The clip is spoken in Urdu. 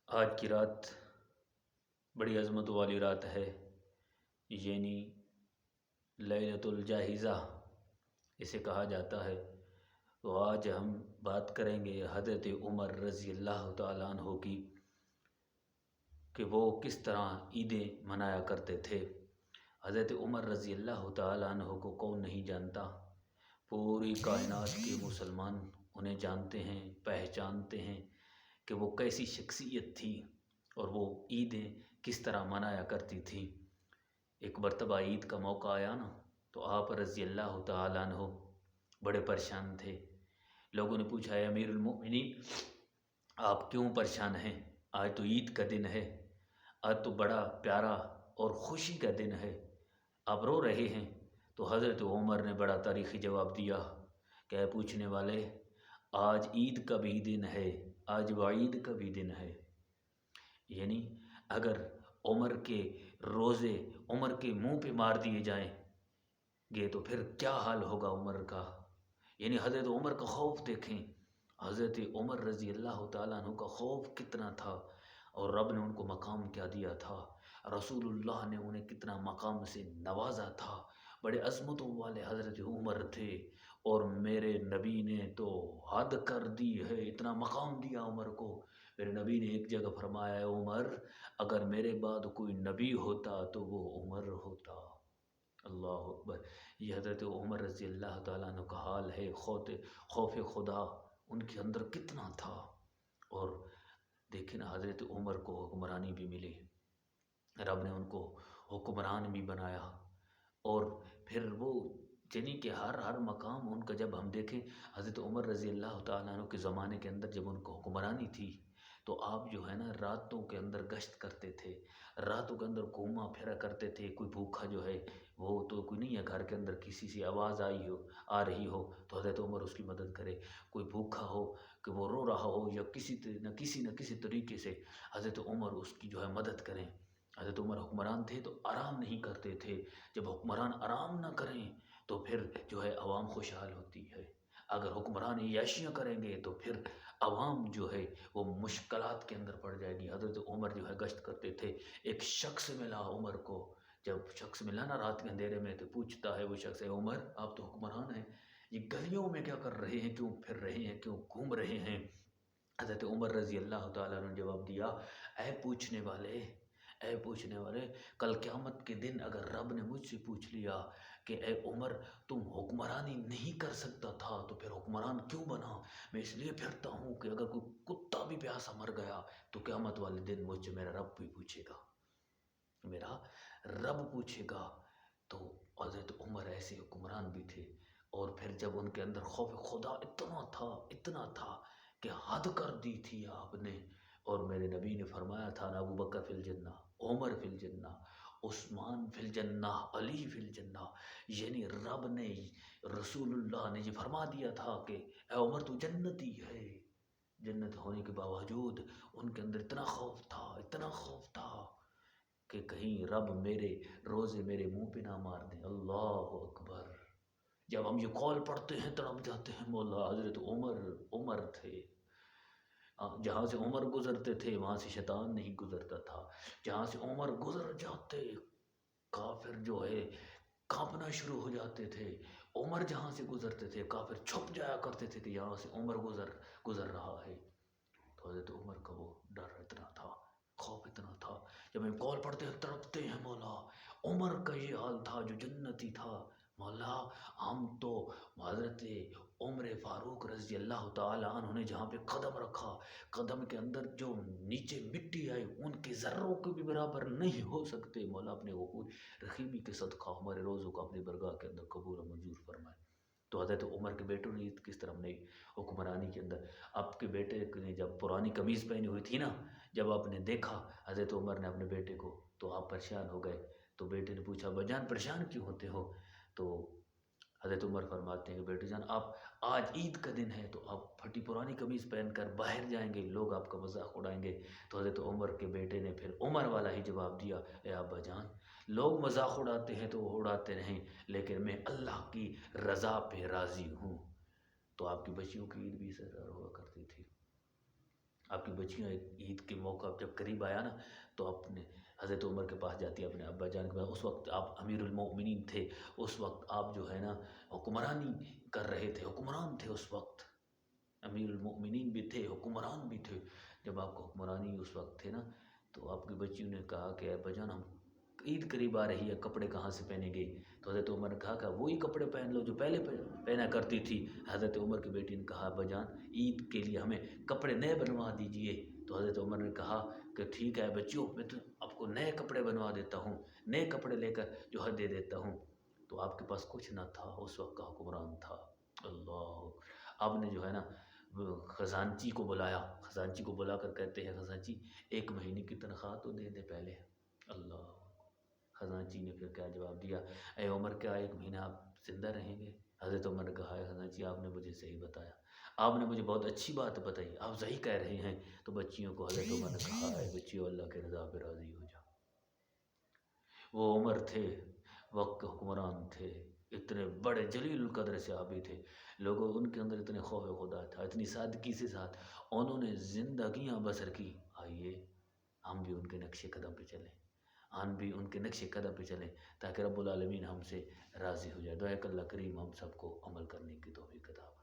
آج کی رات بڑی عظمت والی رات ہے، یعنی لیلۃ الجاہزہ اسے کہا جاتا ہے۔ تو آج ہم بات کریں گے حضرت عمر رضی اللہ تعالیٰ عنہ کی کہ وہ کس طرح عیدیں منایا کرتے تھے۔ حضرت عمر رضی اللہ تعالیٰ عنہ کو کون نہیں جانتا، پوری کائنات کے مسلمان انہیں جانتے ہیں، پہچانتے ہیں کہ وہ کیسی شخصیت تھی اور وہ عیدیں کس طرح منایا کرتی تھی۔ ایک مرتبہ عید کا موقع آیا نا، تو آپ رضی اللہ تعالیٰ عنہ بڑے پریشان تھے۔ لوگوں نے پوچھا، اے امیر المؤمنین، آپ کیوں پریشان ہیں؟ آج تو عید کا دن ہے، آج تو بڑا پیارا اور خوشی کا دن ہے، آپ رو رہے ہیں؟ تو حضرت عمر نے بڑا تاریخی جواب دیا کہ اے پوچھنے والے، آج عید کا بھی دن ہے، آج وعید کا بھی دن ہے۔ یعنی اگر عمر کے روزے عمر کے منہ پہ مار دیے جائیں گے تو پھر کیا حال ہوگا عمر کا۔ یعنی حضرت عمر کا خوف دیکھیں، حضرت عمر رضی اللہ تعالیٰ عنہ کا خوف کتنا تھا اور رب نے ان کو مقام کیا دیا تھا، رسول اللہ نے انہیں کتنا مقام سے نوازا تھا۔ بڑے عظمتوں والے حضرت عمر تھے اور میرے نبی نے تو حد کر دی ہے، اتنا مقام دیا عمر کو۔ میرے نبی نے ایک جگہ فرمایا، ہے عمر، اگر میرے بعد کوئی نبی ہوتا تو وہ عمر ہوتا۔ اللہ اکبر۔ یہ حضرت عمر رضی اللہ تعالیٰ عنہ کا حال ہے، خوف خدا ان کے اندر کتنا تھا۔ اور دیکھیں نا، حضرت عمر کو حکمرانی بھی ملی، رب نے ان کو حکمران بھی بنایا، اور پھر وہ یعنی کہ ہر مقام ان کا جب ہم دیکھیں، حضرت عمر رضی اللہ تعالیٰ عنہ کے زمانے کے اندر جب ان کو حکمرانی تھی تو آپ جو ہے نا راتوں کے اندر گشت کرتے تھے، راتوں کے اندر گھوما پھرا کرتے تھے۔ کوئی بھوکا جو ہے وہ تو کوئی نہیں ہے، گھر کے اندر کسی سے آواز آ رہی ہو تو حضرت عمر اس کی مدد کرے، کوئی بھوکا ہو کہ وہ رو رہا ہو یا کسی نہ کسی طریقے سے حضرت عمر اس کی جو ہے مدد کریں۔ حضرت عمر حکمران تھے تو آرام نہیں کرتے تھے، جب حکمران آرام نہ کریں تو پھر جو ہے عوام خوشحال ہوتی ہے، اگر حکمران عیاشیاں کریں گے تو پھر عوام جو ہے وہ مشکلات کے اندر پڑ جائے گی۔ حضرت عمر جو ہے گشت کرتے تھے، ایک شخص ملا عمر کو، جب شخص ملا نا رات کے اندھیرے میں تو پوچھتا ہے وہ شخص، ہے عمر آپ تو حکمران ہیں، یہ گلیوں میں کیا کر رہے ہیں، کیوں پھر رہے ہیں، کیوں گھوم رہے ہیں؟ حضرت عمر رضی اللہ تعالیٰ نے جواب دیا، اے پوچھنے والے، اے پوچھنے والے، کل قیامت کے دن اگر رب نے مجھ سے پوچھ لیا کہ اے عمر تم حکمرانی نہیں کر سکتا تھا تو پھر حکمران کیوں بنا؟ میں اس لیے پھرتا ہوں کہ اگر کوئی کتا بھی پیاسا مر گیا تو قیامت والے دن مجھ سے میرا رب بھی پوچھے گا، میرا رب پوچھے گا۔ تو حضرت عمر ایسے حکمران بھی تھے، اور پھر جب ان کے اندر خوف خدا اتنا تھا کہ حد کر دی تھی آپ نے، اور میرے نبی نے فرمایا تھا نا، ابو بکر فی الجنہ، عمر فی الجنہ، عثمان فی الجنہ، علی فی الجنہ۔ یعنی رب نے، رسول اللہ نے یہ فرما دیا تھا کہ اے عمر تو جنتی ہے۔ جنت ہونے کے باوجود ان کے اندر اتنا خوف تھا کہ کہیں رب میرے روزے میرے منہ پہ نہ مار دیں۔ اللہ اکبر۔ جب ہم یہ قول پڑھتے ہیں تڑپ جاتے ہیں، مولا حضرت عمر تھے، جہاں سے عمر گزرتے تھے وہاں سے شیطان نہیں گزرتا تھا، جہاں سے عمر گزر جاتے کافر جو ہے کانپنا شروع ہو جاتے تھے، عمر جہاں سے گزرتے تھے کافر چھپ جایا کرتے تھے کہ یہاں سے عمر گزر رہا ہے۔ تو حضرت عمر کا وہ ڈر اتنا تھا، خوف اتنا تھا، جب ہم قول پڑھتے ہیں تڑپتے ہیں، مولا عمر کا یہ حال تھا جو جنتی تھا، مولا ہم تو حضرت عمر فاروق رضی اللہ تعالیٰ عنہ نے جہاں پہ قدم رکھا، قدم کے اندر جو نیچے مٹی آئی ان کے ذروں کے بھی برابر نہیں ہو سکتے۔ مولا اپنے غفور رحیمی کے صدقہ ہمارے روزوں کو اپنی برگاہ کے اندر قبول و منظور فرمائے۔ تو حضرت عمر کے بیٹوں نے کس طرح اپنی حکمرانی کے اندر، آپ کے بیٹے نے جب پرانی قمیض پہنی ہوئی تھی نا، جب آپ نے دیکھا حضرت عمر نے اپنے بیٹے کو تو آپ پریشان ہو گئے۔ تو بیٹے نے پوچھا، ابا جان پریشان کیوں ہوتے ہو؟ تو حضرت عمر فرماتے ہیں کہ بیٹے جان، آپ آج عید کا دن ہے تو آپ پھٹی پرانی قمیض پہن کر باہر جائیں گے، لوگ آپ کا مذاق اڑائیں گے۔ تو حضرت عمر کے بیٹے نے پھر عمر والا ہی جواب دیا، اے ابا جان، لوگ مذاق اڑاتے ہیں تو وہ اڑاتے رہیں، لیکن میں اللہ کی رضا پہ راضی ہوں۔ تو آپ کی بچیوں کی عید بھی اس طرح ہوا کرتی تھی۔ آپ کی بچیاں عید کے موقع جب قریب آیا نا تو اپنے حضرت عمر کے پاس جاتی ہے، اپنے ابا جان کے پاس. اس وقت آپ امیر المؤمنین تھے، اس وقت آپ جو ہے نا حکمرانی کر رہے تھے، حکمران تھے اس وقت، امیر المؤمنین بھی تھے، حکمران بھی تھے. جب آپ کو حکمرانی اس وقت تھے نا تو آپ کی بچیوں نے کہا کہ ابا جان ہم عید قریب آ رہی ہے، کپڑے کہاں سے پہنیں گے؟ تو حضرت عمر نے کہا کہ وہی کپڑے پہن لو جو پہلے پہنا کرتی تھی. حضرت عمر کی بیٹی نے کہا ابا جان عید کے لیے ہمیں کپڑے نئے بنوا دیجئے. تو حضرت عمر نے کہا کہ ٹھیک ہے بچیوں، میں تو آپ کو نئے کپڑے بنوا دیتا ہوں، نئے کپڑے لے کر جو ہے دے دیتا ہوں. تو آپ کے پاس کچھ نہ تھا، اس وقت کا حکمران تھا. اللہ. آپ نے جو ہے نا خزانچی کو بلایا، خزانچی کو بلا کر کہتے ہیں خزانچی 1 مہینے کی تنخواہ تو دے دے پہلے. اللہ. خزانچی نے پھر کیا جواب دیا، اے عمر کیا 1 مہینہ آپ زندہ رہیں گے؟ حضرت عمر نے کہا ہے خزانچی آپ نے مجھے صحیح بتایا، آپ نے مجھے بہت اچھی بات بتائی، آپ صحیح کہہ رہے ہیں. تو بچیوں کو حضرت عمر نے کہا اے بچیوں اللہ کے رضا پہ راضی ہو جاؤ. وہ عمر تھے، وقت کے حکمران تھے، اتنے بڑے جلیل القدر صحابی تھے. لوگوں ان کے اندر اتنے خوف خدا تھا، اتنی سادگی سے ساتھ انہوں نے زندگیاں بسر کی. آئیے ہم بھی ان کے نقش قدم پہ چلیں، ہم بھی ان کے نقش قدم پہ چلیں تاکہ رب العالمین ہم سے راضی ہو جائے. دعا کہ اللہ کریم ہم سب کو عمل کرنے کی توفیق عطا فرمائے.